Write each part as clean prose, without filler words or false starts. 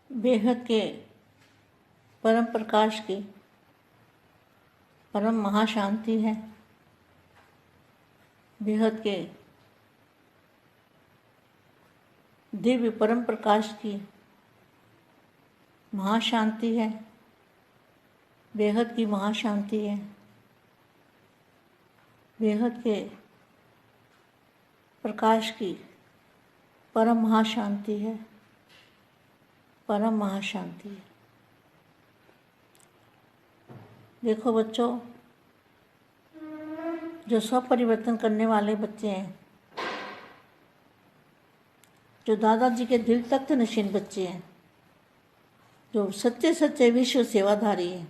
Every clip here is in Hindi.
बेहद के परम प्रकाश की परम महाशांति है। बेहद के दिव्य परम प्रकाश की महाशांति है। बेहद की महाशांति है। बेहद के प्रकाश की परम महाशांति है। परम महाशांति है। देखो बच्चों, जो सब परिवर्तन करने वाले बच्चे हैं, जो दादाजी के दिल तक नशीन बच्चे हैं, जो सच्चे सच्चे विश्व सेवाधारी हैं,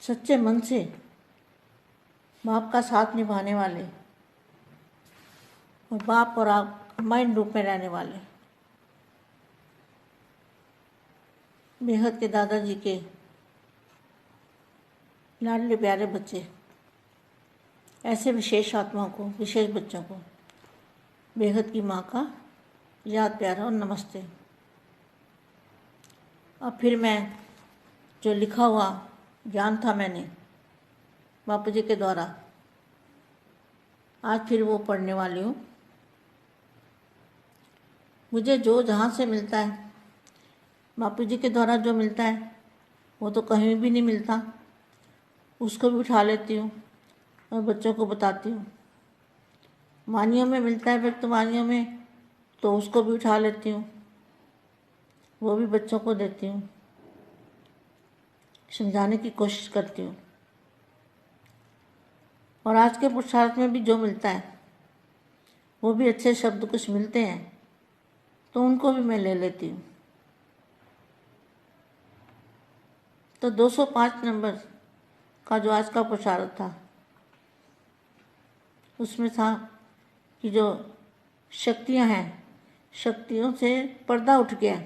सच्चे मन से बाप का साथ निभाने वाले और बाप और आप कंबाइंड रूप में रहने वाले बेहद के दादाजी के लाडले प्यारे बच्चे, ऐसे विशेष आत्माओं को, विशेष बच्चों को बेहद की माँ का याद प्यार और नमस्ते। अब फिर मैं जो लिखा हुआ ज्ञान था मैंने बापू जी के द्वारा, आज फिर वो पढ़ने वाली हूँ। मुझे जो जहाँ से मिलता है, बापू जी के द्वारा जो मिलता है वो तो कहीं भी नहीं मिलता, उसको भी उठा लेती हूँ और बच्चों को बताती हूँ। वानियों में मिलता है, व्यक्त वानियों में, तो उसको भी उठा लेती हूँ, वो भी बच्चों को देती हूँ, समझाने की कोशिश करती हूँ। और आज के पुरुषार्थ में भी जो मिलता है वो भी अच्छे शब्द कुछ मिलते हैं तो उनको भी मैं ले लेती हूँ। तो 205 नंबर का जो आज का पुरुषार्थ था उसमें था कि जो शक्तियाँ हैं, शक्तियों से पर्दा उठ गया।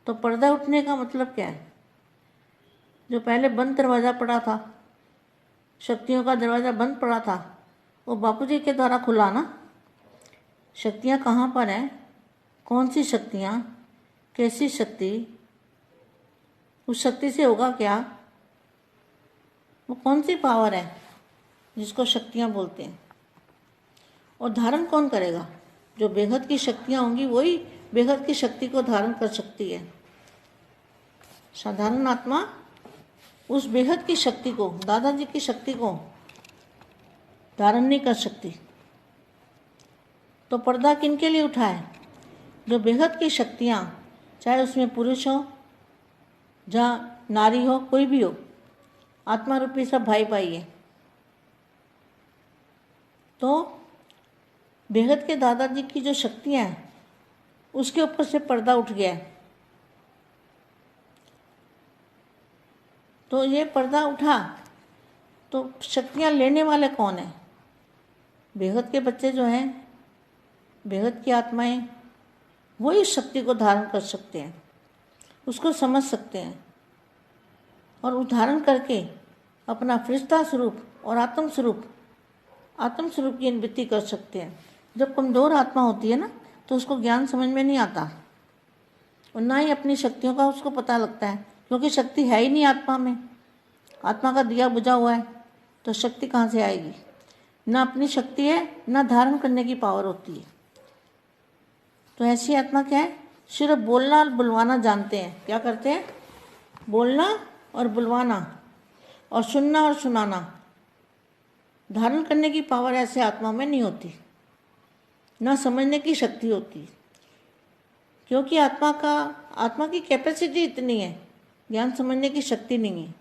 तो पर्दा उठने का मतलब क्या है? जो पहले बंद दरवाज़ा पड़ा था, शक्तियों का दरवाज़ा बंद पड़ा था, वो बापू जी के द्वारा खुला ना। शक्तियाँ कहाँ पर हैं? कौन सी शक्तियाँ? कैसी शक्ति? उस शक्ति से होगा क्या? वो कौन सी पावर है जिसको शक्तियाँ बोलते हैं? और धारण कौन करेगा? जो बेहद की शक्तियाँ होंगी वही बेहद की शक्ति को धारण कर सकती है। साधारण आत्मा उस बेहद की शक्ति को, दादाजी की शक्ति को धारण नहीं कर सकती। तो पर्दा किनके लिए उठा है? जो बेहद की शक्तियाँ, चाहे उसमें पुरुष हो, जहाँ नारी हो, कोई भी हो, आत्मा रूपी सब भाई भाई है। तो बेहद के दादाजी की जो शक्तियाँ हैं उसके ऊपर से पर्दा उठ गया है। तो ये पर्दा उठा तो शक्तियाँ लेने वाले कौन हैं? बेहद के बच्चे जो हैं, बेहद की आत्माएं, वो इस शक्ति को धारण कर सकते हैं, उसको समझ सकते हैं और उदाहरण करके अपना फरिश्ता स्वरूप और आत्म स्वरूप की अनुभूति कर सकते हैं। जब कमज़ोर आत्मा होती है ना तो उसको ज्ञान समझ में नहीं आता और ना ही अपनी शक्तियों का उसको पता लगता है, क्योंकि शक्ति है ही नहीं आत्मा में। आत्मा का दिया बुझा हुआ है तो शक्ति कहाँ से आएगी? ना अपनी शक्ति है, ना धारण करने की पावर होती है। तो ऐसी आत्मा क्या है? सिर्फ बोलना और बुलवाना जानते हैं। क्या करते हैं? बोलना और बुलवाना और सुनना और सुनाना। धारण करने की पावर ऐसे आत्मा में नहीं होती, ना समझने की शक्ति होती, क्योंकि आत्मा की कैपेसिटी इतनी है, ज्ञान समझने की शक्ति नहीं है,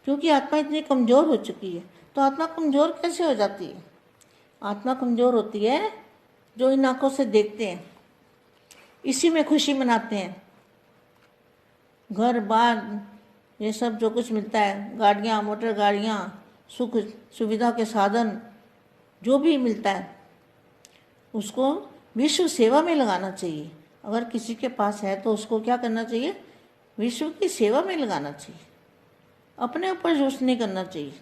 क्योंकि आत्मा इतनी कमज़ोर हो चुकी है। तो आत्मा कमज़ोर कैसे हो जाती है? आत्मा कमज़ोर होती है जो इन आँखों से देखते हैं, इसी में खुशी मनाते हैं। घर बार ये सब जो कुछ मिलता है, गाड़ियाँ, मोटर गाड़ियाँ, सुख सुविधा के साधन जो भी मिलता है, उसको विश्व सेवा में लगाना चाहिए। अगर किसी के पास है तो उसको क्या करना चाहिए? विश्व की सेवा में लगाना चाहिए, अपने ऊपर यूज नहीं करना चाहिए।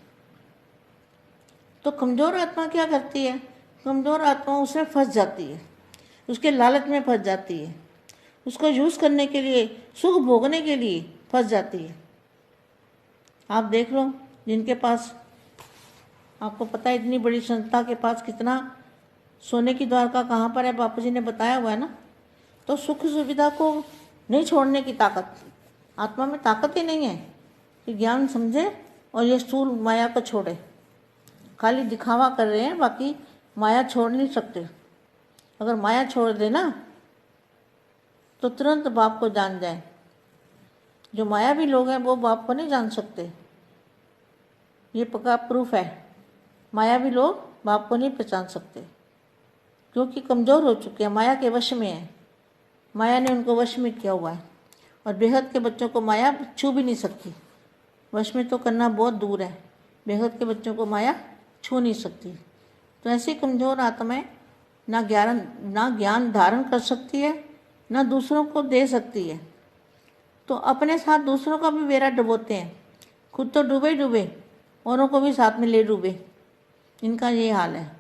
तो कमज़ोर आत्मा क्या करती है? कमज़ोर आत्मा उसमें फंस जाती है। उसके लालच में फंस जाती है, उसको यूज़ करने के लिए, सुख भोगने के लिए फंस जाती है। आप देख लो, जिनके पास, आपको पता है इतनी बड़ी संस्था के पास कितना सोने की द्वारका कहाँ पर है, बापू जी ने बताया हुआ है ना। तो सुख सुविधा को नहीं छोड़ने की ताकत, आत्मा में ताकत ही नहीं है कि ज्ञान समझे और ये स्थूल माया को छोड़े। खाली दिखावा कर रहे हैं, बाकी माया छोड़ नहीं सकते। अगर माया छोड़ दे ना तो तुरंत बाप को जान जाए। जो मायावी लोग हैं वो बाप को नहीं जान सकते, ये पक्का प्रूफ है। मायावी लोग बाप को नहीं पहचान सकते क्योंकि कमज़ोर हो चुके हैं, माया के वश में है। माया ने उनको वश में किया हुआ है। और बेहद के बच्चों को माया छू भी नहीं सकती। वश में तो करना बहुत दूर है, बेहद के बच्चों को माया छू नहीं सकती। तो ऐसी कमज़ोर आत्माएं ना ज्ञान धारण कर सकती है, ना दूसरों को दे सकती है। तो अपने साथ दूसरों का भी बेड़ा डुबोते हैं, खुद तो डूबे डूबे, औरों को भी साथ में ले डूबे। इनका ये हाल है।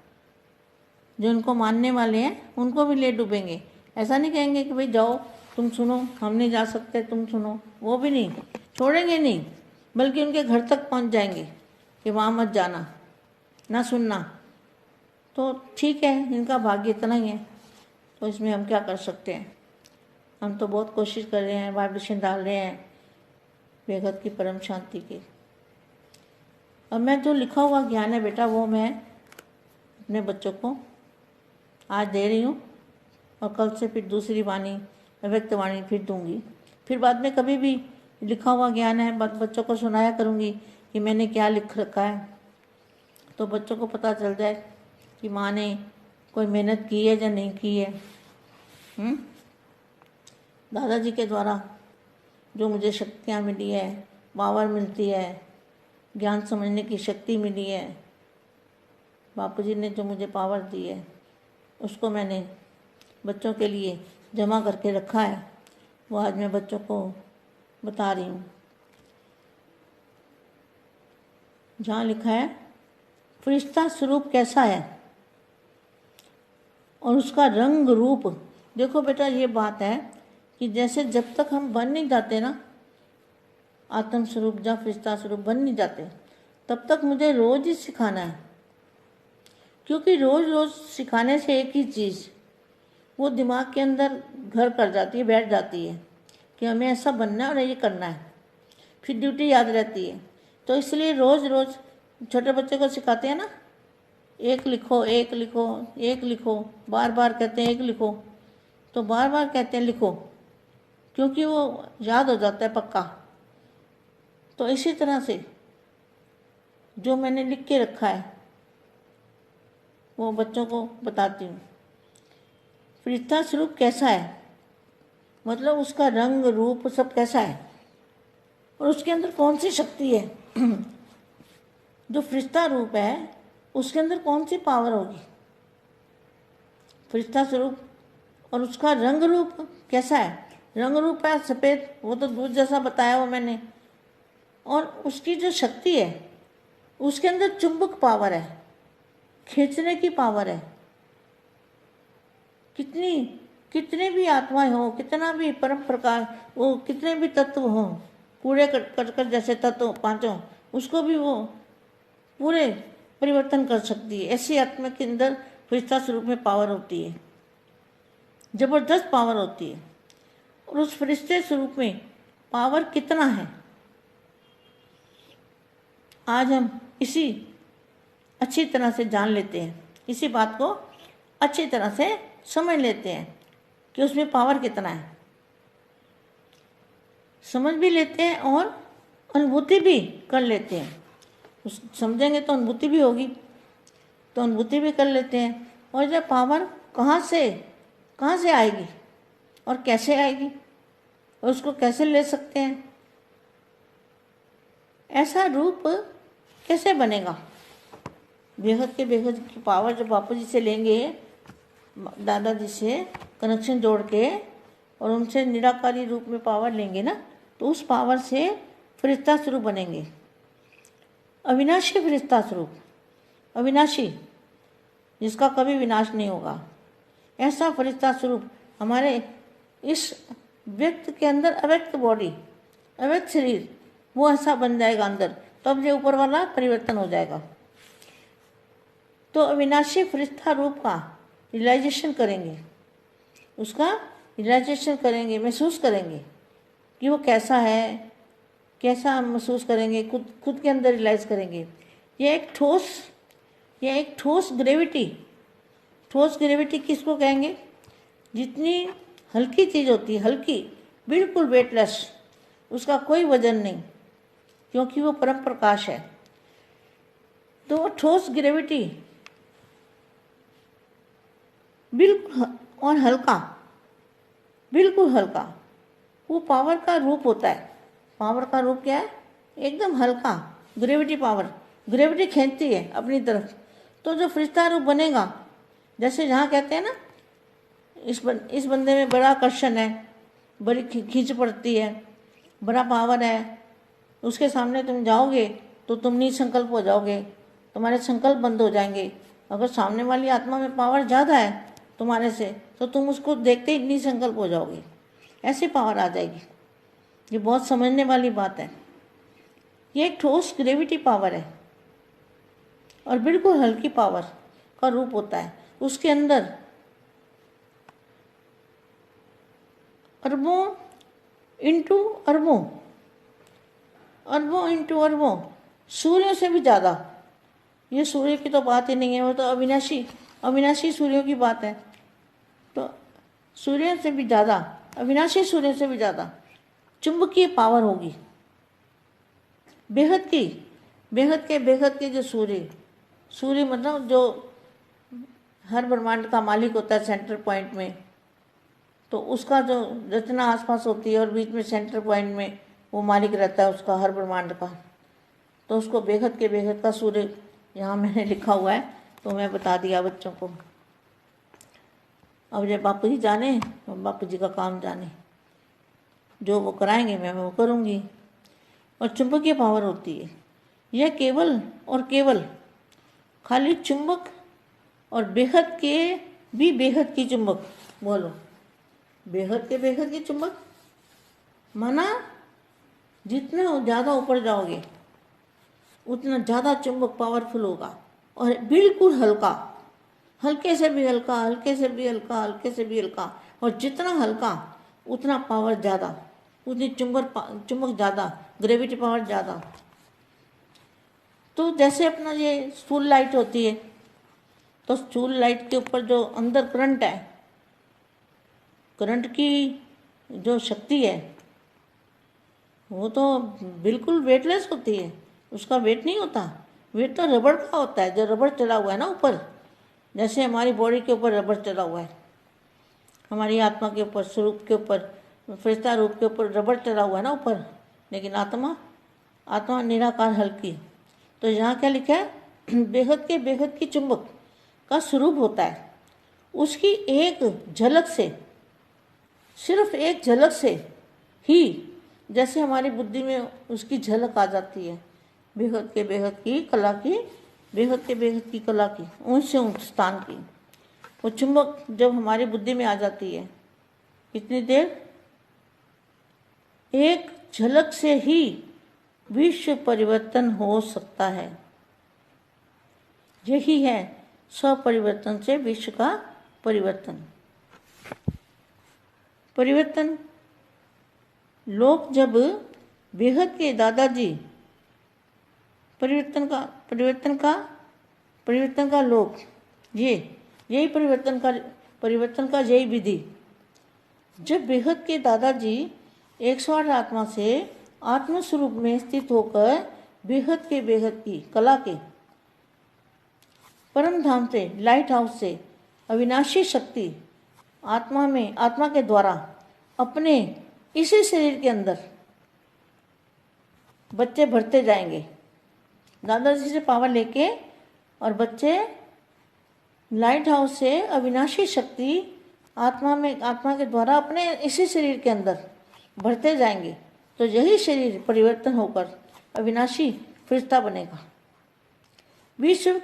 जो इनको मानने वाले हैं उनको भी ले डूबेंगे। ऐसा नहीं कहेंगे कि भाई जाओ तुम सुनो, हम नहीं जा सकते, तुम सुनो, वो भी नहीं छोड़ेंगे, नहीं, बल्कि उनके घर तक पहुंच जाएंगे कि वहाँ मत जाना, ना सुनना। तो ठीक है, इनका भाग्य इतना ही है, तो इसमें हम क्या कर सकते हैं। हम तो बहुत कोशिश कर रहे हैं, वाइब्रेशन डाल रहे हैं बेगत की परम शांति की। अब मैं जो लिखा हुआ ज्ञान है बेटा, वो मैं अपने बच्चों को आज दे रही हूँ, और कल से फिर दूसरी वाणी, अव्यक्त वाणी फिर दूंगी। फिर बाद में कभी भी लिखा हुआ ज्ञान है बच्चों को सुनाया करूँगी कि मैंने क्या लिख रखा है, तो बच्चों को पता चल जाए कि माँ ने कोई मेहनत की है या नहीं की है। दादाजी के द्वारा जो मुझे शक्तियाँ मिली है, पावर मिलती है, ज्ञान समझने की शक्ति मिली है, बापूजी ने जो मुझे पावर दी है, उसको मैंने बच्चों के लिए जमा करके रखा है। वो आज मैं बच्चों को बता रही हूँ। जहाँ लिखा है फरिश्ता स्वरूप कैसा है और उसका रंग रूप। देखो बेटा, ये बात है कि जैसे जब तक हम बन नहीं जाते ना आत्म स्वरूप या फरिश्ता स्वरूप बन नहीं जाते, तब तक मुझे रोज़ ही सिखाना है। क्योंकि रोज़ रोज़ सिखाने से एक ही चीज़ वो दिमाग के अंदर घर कर जाती है, बैठ जाती है कि हमें ऐसा बनना है और ये करना है, फिर ड्यूटी याद रहती है। तो इसलिए रोज़ रोज़ छोटे बच्चे को सिखाते हैं ना, एक लिखो, एक लिखो, एक लिखो, बार बार कहते हैं एक लिखो, तो बार बार कहते हैं लिखो, क्योंकि वो याद हो जाता है पक्का। तो इसी तरह से जो मैंने लिख के रखा है वो बच्चों को बताती हूँ। फरिश्ता स्वरूप कैसा है, मतलब उसका रंग रूप सब कैसा है और उसके अंदर कौन सी शक्ति है। जो फरिश्ता रूप है उसके अंदर कौन सी पावर होगी, फरिश्ता स्वरूप, और उसका रंग रूप कैसा है। रंग रूप है सफ़ेद, वो तो दूध जैसा बताया वो मैंने। और उसकी जो शक्ति है उसके अंदर चुंबक पावर है, खींचने की पावर है। कितने भी आत्माएं हो, कितना भी परम प्रकार वो, कितने भी तत्व हों, कूड़े करकट जैसे तत्व पांचों, उसको भी वो पूरे परिवर्तन कर सकती है। ऐसी आत्मा के अंदर फरिश्ता स्वरूप में पावर होती है, जबरदस्त पावर होती है। और उस फरिश्ते स्वरूप में पावर कितना है, आज हम इसी अच्छी तरह से जान लेते हैं, इसी बात को अच्छी तरह से समझ लेते हैं कि उसमें पावर कितना है। समझ भी लेते हैं और अनुभूति भी कर लेते हैं। उस समझेंगे तो अनुभूति भी होगी, तो अनुभूति भी कर लेते हैं। और जब पावर कहाँ से आएगी और कैसे आएगी और उसको कैसे ले सकते हैं, ऐसा रूप कैसे बनेगा। बेहद की पावर जब बापू जी से लेंगे, दादाजी से कनेक्शन जोड़ के, और उनसे निराकारी रूप में पावर लेंगे ना, तो उस पावर से फरिश्ता स्वरूप बनेंगे। अविनाशी फरिश्ता स्वरूप, अविनाशी, जिसका कभी विनाश नहीं होगा, ऐसा फरिश्ता स्वरूप हमारे इस व्यक्ति के अंदर अव्यक्त बॉडी, अव्यक्त शरीर, वो ऐसा बन जाएगा अंदर, तब ये ऊपर वाला परिवर्तन हो जाएगा। तो अविनाशी फरिश्ता रूप का रियलाइजेशन करेंगे, उसका रियलाइजेशन करेंगे, महसूस करेंगे कि वो कैसा है, कैसा महसूस करेंगे, खुद के अंदर रियलाइज करेंगे। यह एक ठोस ग्रेविटी, ठोस ग्रेविटी किसको कहेंगे? जितनी हल्की चीज़ होती है, हल्की, बिल्कुल वेटलेस, उसका कोई वजन नहीं, क्योंकि वो परम प्रकाश है। तो वो ठोस ग्रेविटी बिल्कुल और हल्का, बिल्कुल हल्का, वो पावर का रूप होता है। पावर का रूप क्या है? एकदम हल्का, ग्रेविटी पावर, ग्रेविटी खींचती है अपनी तरफ। तो जो फरिश्ता रूप बनेगा, जैसे जहाँ कहते हैं ना इस बंदे में बड़ा आकर्षण है, बड़ी खींच पड़ती है, बड़ा पावर है, उसके सामने तुम जाओगे तो तुम निसंकल्प हो जाओगे, तुम्हारे संकल्प बंद हो जाएंगे। अगर सामने वाली आत्मा में पावर ज़्यादा है तुम्हारे से, तो तुम उसको देखते ही निसंकल्प हो जाओगे, ऐसी पावर आ जाएगी। ये बहुत समझने वाली बात है। ये एक ठोस ग्रेविटी पावर है और बिल्कुल हल्की पावर का रूप होता है। उसके अंदर अरबों इंटू अरबों, अरबों इंटू अरबों, सूर्यों से भी ज़्यादा। ये सूर्य की तो बात ही नहीं है, वो तो अविनाशी सूर्यों की बात है। तो सूर्य से भी ज़्यादा, अविनाशी सूर्य से भी ज़्यादा चुंबकीय पावर होगी, बेहद के जो सूर्य मतलब जो हर ब्रह्मांड का मालिक होता है सेंटर पॉइंट में, तो उसका जो रचना आसपास होती है और बीच में सेंटर पॉइंट में वो मालिक रहता है उसका, हर ब्रह्मांड का। तो उसको बेहद का सूर्य यहाँ मैंने लिखा हुआ है, तो मैं बता दिया बच्चों को। अब जब बापू जी जाने, बापू जी का काम जाने, जो वो कराएंगे मैं वो करूँगी। और चुंबकीय पावर होती है, यह केवल और केवल खाली चुंबक और बेहद की चुंबक, बोलो बेहद की चुंबक, माना जितना ज़्यादा ऊपर जाओगे उतना ज़्यादा चुंबक पावरफुल होगा और बिल्कुल हल्का, हल्के से भी हल्का, हल्के से भी हल्का, हल्के से भी हल्का, और जितना हल्का उतना पावर ज़्यादा, उतनी चुंबक ज़्यादा, ग्रेविटी पावर ज़्यादा। तो जैसे अपना ये स्टूल लाइट होती है, तो स्टूल लाइट के ऊपर जो अंदर करंट है, करंट की जो शक्ति है वो तो बिल्कुल वेटलेस होती है, उसका वेट नहीं होता। वेट तो रबड़ का होता है, जो रबड़ चला हुआ है ना ऊपर, जैसे हमारी बॉडी के ऊपर रबड़ चला हुआ है, हमारी आत्मा के ऊपर, स्वरूप के ऊपर, फरिश्ता रूप के ऊपर रबड़ चला हुआ है ना ऊपर, लेकिन आत्मा निराकार हल्की। तो यहाँ क्या लिखा है? बेहद की चुंबक का स्वरूप होता है। उसकी एक झलक से, सिर्फ एक झलक से ही जैसे हमारी बुद्धि में उसकी झलक आ जाती है, बेहद की कला की, बेहद की कला की, ऊंच से ऊंच स्थान की। वो चुंबक जब हमारी बुद्धि में आ जाती है, कितनी देर? एक झलक से ही विश्व परिवर्तन हो सकता है। यही है स्वपरिवर्तन से विश्व का परिवर्तन। लोग जब बेहद के दादाजी परिवर्तन का लोग, यही परिवर्तन का यही विधि। जब बेहद के दादाजी 108 आत्मा से आत्मस्वरूप में स्थित होकर बेहद की कला के परम धाम से, लाइट हाउस से अविनाशी शक्ति आत्मा के द्वारा अपने इसी शरीर के अंदर बच्चे भरते जाएंगे, दादाजी से पावर लेके, और बच्चे लाइट हाउस से अविनाशी शक्ति आत्मा के द्वारा अपने इसी शरीर के अंदर भरते जाएंगे। तो यही शरीर परिवर्तन होकर अविनाशी फरिश्ता बनेगा। विश्व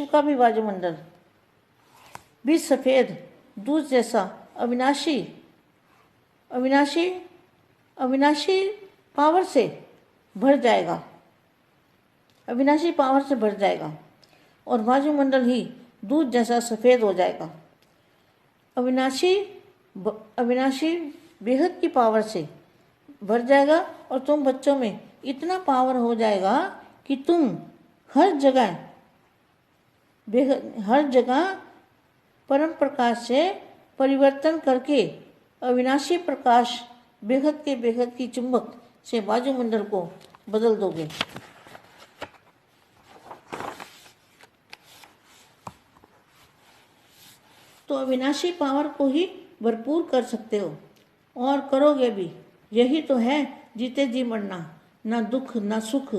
का भी वायुमंडल भी सफ़ेद दूध जैसा अविनाशी अविनाशी अविनाशी पावर से भर जाएगा, अविनाशी पावर से भर जाएगा और वायुमंडल ही दूध जैसा सफ़ेद हो जाएगा। अविनाशी बेहद की पावर से भर जाएगा और तुम बच्चों में इतना पावर हो जाएगा कि तुम हर जगह परम प्रकाश से परिवर्तन करके अविनाशी प्रकाश बेहद की चुंबक से वायुमंडल को बदल दोगे। तो अविनाशी पावर को ही भरपूर कर सकते हो और करोगे भी। यही तो है जीते जी मरना, ना दुख ना सुख,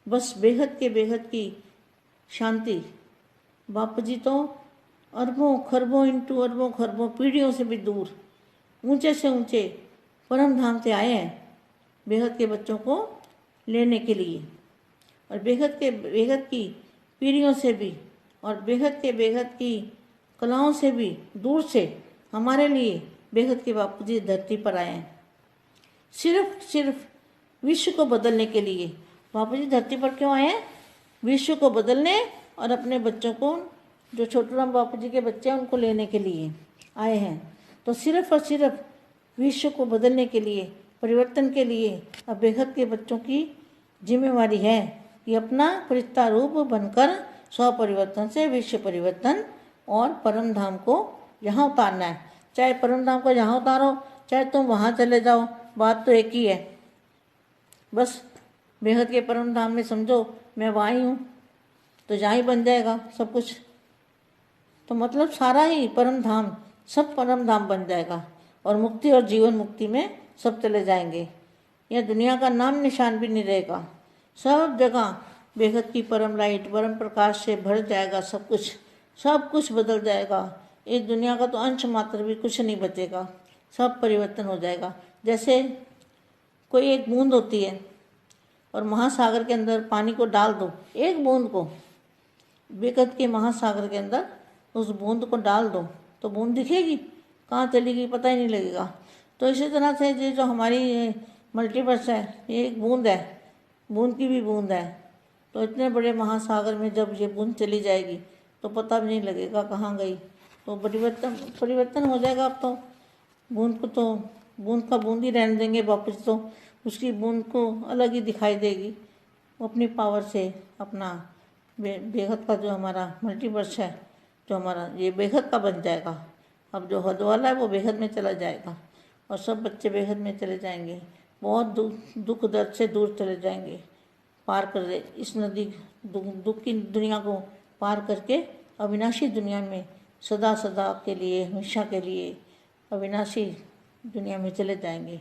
बस बेहद की शांति। बापू जी तो अरबों खरबों इंटू अरबों खरबों पीढ़ियों से भी दूर ऊंचे से ऊंचे परम धाम से आए हैं बेहद के बच्चों को लेने के लिए, और बेहद की पीढ़ियों से भी और बेहद की कलाओं से भी दूर से हमारे लिए बेहद के बापू जी धरती पर आए हैं सिर्फ विश्व को बदलने के लिए। बापू जी धरती पर क्यों आए हैं? विश्व को बदलने और अपने बच्चों को, जो छोटूराम बापू जी के बच्चे हैं, उनको लेने के लिए आए हैं। तो सिर्फ और सिर्फ विश्व को बदलने के लिए, परिवर्तन के लिए अब बेहद के बच्चों की जिम्मेवारी है कि अपना फरिश्ता रूप बनकर स्व परिवर्तन से विश्व परिवर्तन और परम धाम को यहाँ उतारना है। चाहे परम धाम को यहाँ उतारो, चाहे तुम वहाँ चले जाओ, बात तो एक ही है। बस बेहद के परम धाम में समझो मैं वहाँ ही हूँ, तो जहाँ ही बन जाएगा सब कुछ। तो मतलब सारा ही परम धाम, सब परम धाम बन जाएगा और मुक्ति और जीवन मुक्ति में सब चले जाएंगे। यह दुनिया का नाम निशान भी नहीं रहेगा। सब जगह बेहद की परम लाइट, परम प्रकाश से भर जाएगा सब कुछ बदल जाएगा। इस दुनिया का तो अंश मात्र भी कुछ नहीं बचेगा, सब परिवर्तन हो जाएगा। जैसे कोई एक बूंद होती है और महासागर के अंदर पानी को डाल दो, एक बूंद को बेहद के महासागर के अंदर उस बूंद को डाल दो तो बूंद दिखेगी, कहाँ चलेगी पता ही नहीं लगेगा। तो इसी तरह से ये जो हमारी मल्टीवर्स है, ये एक बूंद है, बूंद की भी बूंद है। तो इतने बड़े महासागर में जब ये बूंद चली जाएगी तो पता भी नहीं लगेगा कहाँ गई। तो परिवर्तन हो जाएगा। अब तो बूंद को तो बूंद का बूंद ही रहने देंगे वापस, तो उसकी बूंद को अलग ही दिखाई देगी। वो अपनी पावर से अपना बेहद का जो हमारा मल्टीवर्स है, जो हमारा ये बेहद का बन जाएगा। अब जो हद वाला है वो बेहद में चला जाएगा और सब बच्चे बेहद में चले जाएंगे, बहुत दुख दर्द से दूर चले जाएंगे, पार कर इस नदी दुख की दुनिया को पार करके अविनाशी दुनिया में सदा के लिए, हमेशा के लिए अविनाशी दुनिया में चले जाएंगे।